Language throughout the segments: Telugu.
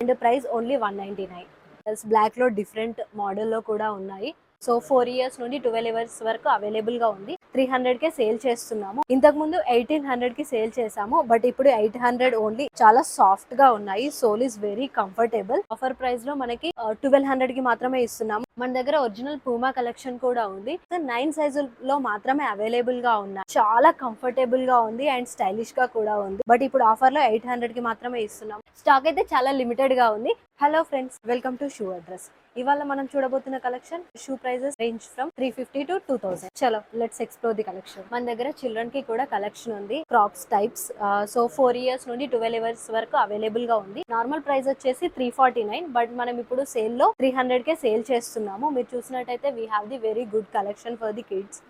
And price only 199. Plus black లో డిఫరెంట్ మోడల్లో కూడా ఉన్నాయి. సో 4 ఇయర్స్ నుండి 12 ఇయర్స్ వరకు అవైలబుల్ గా ఉంది. 300కే సేల్ చేస్తున్నాము. ఇంతకు ముందు 1800కి సేల్ చేసాము, బట్ ఇప్పుడు 800 ఓన్లీ. చాలా సాఫ్ట్ గా ఉన్నాయి. Sole is very comfortable. Offer price లో మనకి 1200కి మాత్రమే ఇస్తున్నాము. మన దగ్గర ఒరిజినల్ పూమా కలెక్షన్ కూడా ఉంది. 9 సైజుల్లో మాత్రమే అవైలబుల్ గా ఉన్నాయి. చాలా కంఫర్టబుల్ గా ఉంది అండ్ స్టైలిష్ గా కూడా ఉంది. బట్ ఇప్పుడు ఆఫర్ లో 800కి మాత్రమే ఇస్తున్నాం. స్టాక్ అయితే చాలా లిమిటెడ్ గా ఉంది. Hello friends, welcome to shoe address. ఇవాళ మనం చూడబోతున్న collection shoe prices range from 350 to 2000. చలో లెట్స్ ఎక్స్ప్లోర్ ది కలెక్షన్. మన దగ్గర చిల్డ్రన్ కి కూడా కలెక్షన్ ఉంది. Cracks types. సో 4 ఇయర్స్ నుండి 12 ఇయర్స్ వరకు అవైలబుల్ గా ఉంది. నార్మల్ ప్రైస్ వచ్చేసి 349, బట్ మనం ఇప్పుడు సేల్ లో 300కే సేల్ చేస్తున్నాము. మీరు చూసినట్టయితే we have the very good collection for the kids.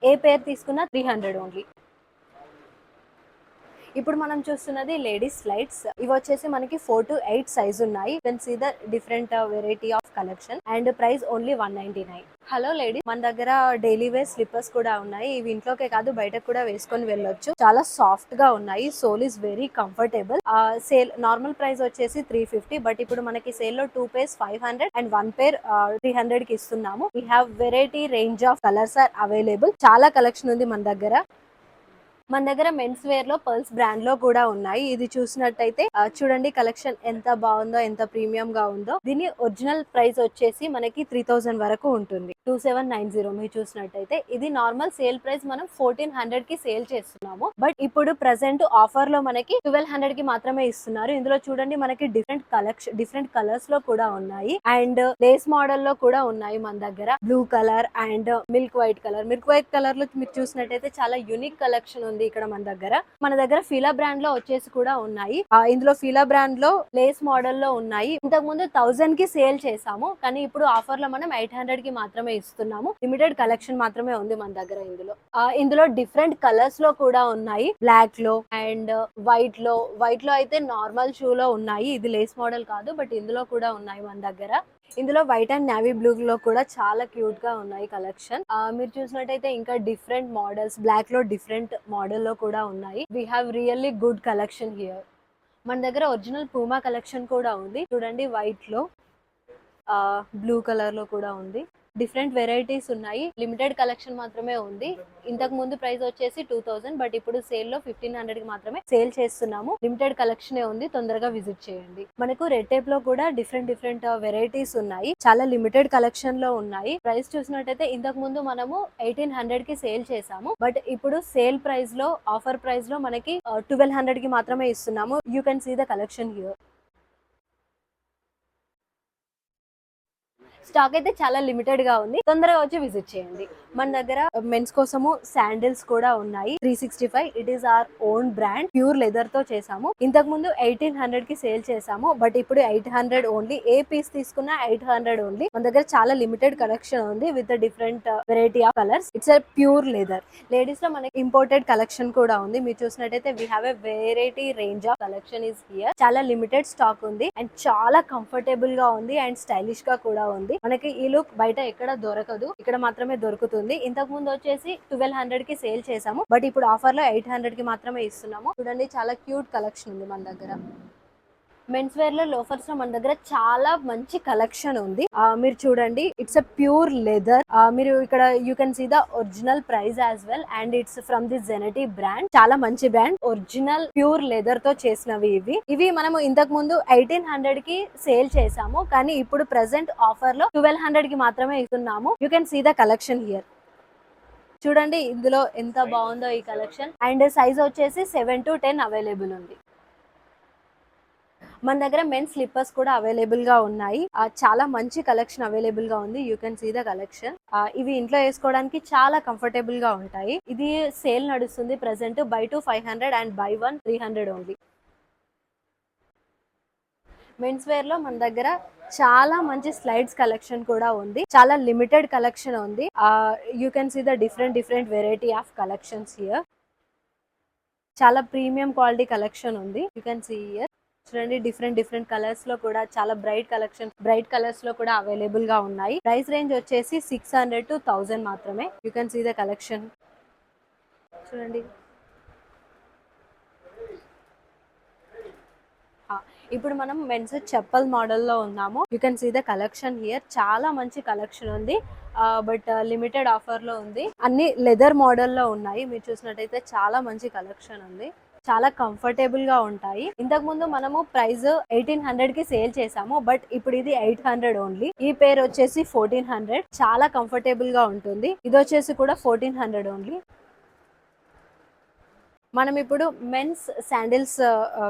ఏ పేర్ తీసుకున్నా 300 ఓన్లీ. ఇప్పుడు మనం చూస్తున్నది లేడీస్ స్లైడ్స్. ఇవి వచ్చేసి మనకి 4 to 8 సైజ్ ఉన్నాయి. You can see the different variety of collection and price only 199. Hello ladies, మన దగ్గర డైలీ వేర్ స్లిప్పర్స్ కూడా ఉన్నాయి. ఇవి ఇంట్లోకే కాదు బయటకు కూడా వేసుకొని వెళ్ళొచ్చు. చాలా సాఫ్ట్ గా ఉన్నాయి. Sole is very comfortable. Sale normal price వచ్చేసి 350, బట్ ఇప్పుడు మనకి సేల్ లో 2 pairs 500 అండ్ 1 pair 300 కి ఇస్తున్నాము. We have variety range of colours are available. చాలా కలెక్షన్ ఉంది మన దగ్గర. మన దగ్గర మెన్స్ వేర్ లో పర్ల్స్ బ్రాండ్ లో కూడా ఉన్నాయి. ఇది చూసినట్టయితే చూడండి కలెక్షన్ ఎంత బాగుందో, ఎంత ప్రీమియం గా ఉందో. దీని ఒరిజినల్ ప్రైస్ వచ్చేసి మనకి 3000 వరకు ఉంటుంది. 2790 మీరు చూసినట్టయితే. ఇది నార్మల్ సేల్ ప్రైస్ మనం 1400 కి సేల్ చేస్తున్నాము, బట్ ఇప్పుడు ప్రెసెంట్ ఆఫర్ లో మనకి 1200 కి మాత్రమే ఇస్తున్నారు. ఇందులో చూడండి మనకి డిఫరెంట్ కలర్స్ లో కూడా ఉన్నాయి అండ్ లేస్ మోడల్ లో కూడా ఉన్నాయి. మన దగ్గర blue colour and milk white colour లో మీరు చూసినట్టయితే చాలా యూనిక్ కలెక్షన్ ఉంది ఇక్కడ మన దగ్గర ఫీలా బ్రాండ్ లో వచ్చేసి కూడా ఉన్నాయి. ఇందులో ఫీలా బ్రాండ్ లో లేస్ మోడల్ లో ఉన్నాయి. ఇంతకు ముందు 1000 కి సేల్ చేసాము, కానీ ఇప్పుడు ఆఫర్ లో మనం 800 కి మాత్రమే ఇస్తున్నాము. లిమిటెడ్ కలెక్షన్ మాత్రమే ఉంది మన దగ్గర. ఇందులో డిఫరెంట్ కలర్స్ లో కూడా ఉన్నాయి. బ్లాక్ లో అండ్ వైట్ లో అయితే నార్మల్ షూ లో ఉన్నాయి. ఇది లేస్ మోడల్ కాదు, బట్ ఇందులో కూడా ఉన్నాయి మన దగ్గర. ఇందులో వైట్ అండ్ నేవీ బ్లూ లో కూడా చాలా క్యూట్ గా ఉన్నాయి కలెక్షన్. మీరు చూసినట్టయితే ఇంకా డిఫరెంట్ మోడల్స్ బ్లాక్ లో డిఫరెంట్ మోడల్ లో కూడా ఉన్నాయి. We have really good collection here. మన దగ్గర ఒరిజినల్ పూమా కలెక్షన్ కూడా ఉంది. చూడండి వైట్ లో, బ్లూ కలర్ లో కూడా ఉంది. డిఫరెంట్ వెరైటీస్ ఉన్నాయి. లిమిటెడ్ కలెక్షన్ మాత్రమే ఉంది. ఇంతకు ముందు ప్రైస్ వచ్చేసి 2000, బట్ ఇప్పుడు సేల్ లో 1500 కి మాత్రమే సేల్ చేస్తున్నాము. లిమిటెడ్ కలెక్షన్ ఉంది. తొందరగా విజిట్ చేయండి. మనకు రెడ్ టేప్ లో కూడా డిఫరెంట్ వెరైటీస్ ఉన్నాయి. చాలా లిమిటెడ్ కలెక్షన్ లో ఉన్నాయి. ప్రైస్ చూసినట్టయితే ఇంతకు ముందు మనము 1800 కి సేల్ చేసాము, బట్ ఇప్పుడు సేల్ ప్రైస్ లో ఆఫర్ ప్రైస్ లో మనకి 1200 కి మాత్రమే ఇస్తున్నాము. You can see the collection here. Stock అయితే చాలా లిమిటెడ్ గా ఉంది. తొందరగా వచ్చి విజిట్ చేయండి. మన దగ్గర మెన్స్ కోసము శాండిల్స్ కూడా ఉన్నాయి. 365 it is our own brand. Pure leather తో చేసాము. ఇంతకు ముందు 1800 కి సేల్ చేసాము, బట్ ఇప్పుడు 800 ఓన్లీ. ఏ పీస్ తీసుకున్నా 800 ఓన్లీ. మన దగ్గర చాలా లిమిటెడ్ కలెక్షన్ ఉంది with different variety of colours. It's pure leather. Ladies లో మనకి ఇంపోర్టెడ్ కలెక్షన్ కూడా ఉంది. మీరు చూసినట్టయితే we have a variety range of collection is here. చాలా లిమిటెడ్ స్టాక్ ఉంది అండ్ చాలా కంఫర్టబుల్ గా ఉంది అండ్ స్టైలిష్ గా కూడా ఉంది. మనకి ఈ లుక్ బయట ఎక్కడ దొరకదు, ఇక్కడ మాత్రమే దొరుకుతుంది. ఇంతకు ముందు వచ్చేసి 1200 కి సేల్ చేసాము, బట్ ఇప్పుడు ఆఫర్ లో 800 కి మాత్రమే ఇస్తున్నాము. చూడండి చాలా క్యూట్ కలెక్షన్ ఉంది మన దగ్గర. మెన్స్ వేర్ లో లోఫర్స్ లో మన దగ్గర చాలా మంచి కలెక్షన్ ఉంది. మీరు చూడండి ఇట్స్ ఎ ప్యూర్ లెదర్. మీరు ఇక్కడ you can see the original price as well and it's from the జెనెటీ బ్రాండ్. చాలా మంచి బ్రాండ్. ఒరిజినల్ ప్యూర్ లెదర్ తో చేసినవి ఇవి మనము ఇంతకు ముందు 1800 కి సేల్ చేసాము, కానీ ఇప్పుడు ప్రెసెంట్ ఆఫర్ లో 1200 కి మాత్రమే ఇస్తున్నాము. You can see the collection here. చూడండి ఇందులో ఎంత బాగుందో ఈ కలెక్షన్. అండ్ సైజ్ వచ్చేసి 7 to 10 అవైలబుల్ ఉంది. మన దగ్గర మెన్స్ స్లిప్పర్స్ కూడా అవైలబుల్ గా ఉన్నాయి. చాలా మంచి కలెక్షన్ అవైలబుల్ గా ఉంది. You can see the collection. ఇవి ఇంట్లో వేసుకోవడానికి చాలా కంఫర్టబుల్ గా ఉంటాయి. ఇది సేల్ నడుస్తుంది present. Buy 2 500 and buy 1 300 only. Men's wear లో మన దగ్గర చాలా మంచి స్లైడ్స్ కలెక్షన్ కూడా ఉంది. చాలా లిమిటెడ్ కలెక్షన్ ఉంది. You can see the different variety of collections here. చాలా ప్రీమియం క్వాలిటీ కలెక్షన్ ఉంది. You can see here. చూడండి డిఫరెంట్ కలర్స్ లో కూడా చాలా బ్రైట్ కలర్స్ లో కూడా అవైలబుల్ గా ఉన్నాయి. ప్రైస్ రేంజ్ వచ్చేసి 600 to 1000 మాత్రమే. You can see the collection. చూడండి ఇప్పుడు మనం మెన్స్ చెప్పల్ మోడల్లో ఉన్నాము. You can see the collection here. చాలా మంచి కలెక్షన్ ఉంది, బట్ లిమిటెడ్ ఆఫర్ లో ఉంది. అన్ని లెదర్ మోడల్లో ఉన్నాయి. మీరు చూసినట్టయితే చాలా మంచి కలెక్షన్ ఉంది, చాలా కంఫర్టబుల్ గా ఉంటాయి. ఇంతకు ముందు మనము ప్రైస్ 1800 కి సేల్ చేసాము, బట్ ఇప్పుడు ఇది 800 ఓన్లీ. ఈ పేర్ వచ్చేసి 1400. చాలా కంఫర్టబుల్ గా ఉంటుంది. ఇది వచ్చేసి కూడా 1400 ఓన్లీ. మనం ఇప్పుడు మెన్స్ శాండిల్స్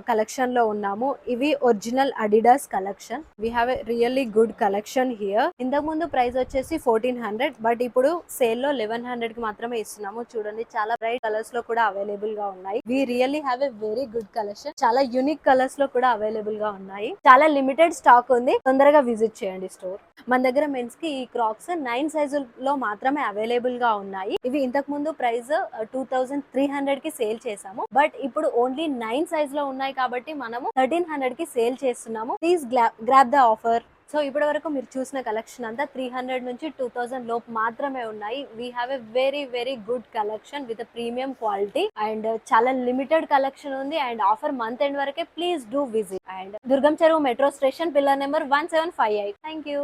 కలెక్షన్ లో ఉన్నాము. ఇవి original Adidas collection. We have a really good collection here. ఇంతకు ముందు ప్రైస్ వచ్చేసి 1400, బట్ ఇప్పుడు సేల్ లో 1100 కి మాత్రమే ఇస్తున్నాము. చూడండి, చాలా బ్రైట్ కలర్స్ లో కూడా అవైలబుల్ గా ఉన్నాయి. We really have a very good collection. చాలా యూనిక్ కలర్స్ లో కూడా అవైలబుల్ గా ఉన్నాయి. చాలా లిమిటెడ్ స్టాక్ ఉంది, తొందరగా విజిట్ చేయండి స్టోర్. మన దగ్గర మెన్స్ కి ఈ క్రాక్స్ 9 సైజుల్లో మాత్రమే అవైలబుల్ గా ఉన్నాయి. ఇవి ఇంతకు ముందు ప్రైస్ 2300 కి సేల్ చేసాము, బట్ ఇప్పుడు ఓన్లీ 9 సైజ్ లో ఉన్నాయి కాబట్టి మనము 1300 కి సేల్ చేస్తున్నాము. Please grab the offer. So ఇప్పటి వరకు మీరు చూసిన కలెక్షన్ అంతా 300 నుంచి 2000 లోపు మాత్రమే ఉన్నాయి. We have a very very good collection with premium quality and చాలా లిమిటెడ్ కలెక్షన్ ఉంది. అండ్ ఆఫర్ మంత్ ఎండ్ వరకే. Please do visit. అండ్ దుర్గం చెరువు metro station, pillar number 1758. Thank you.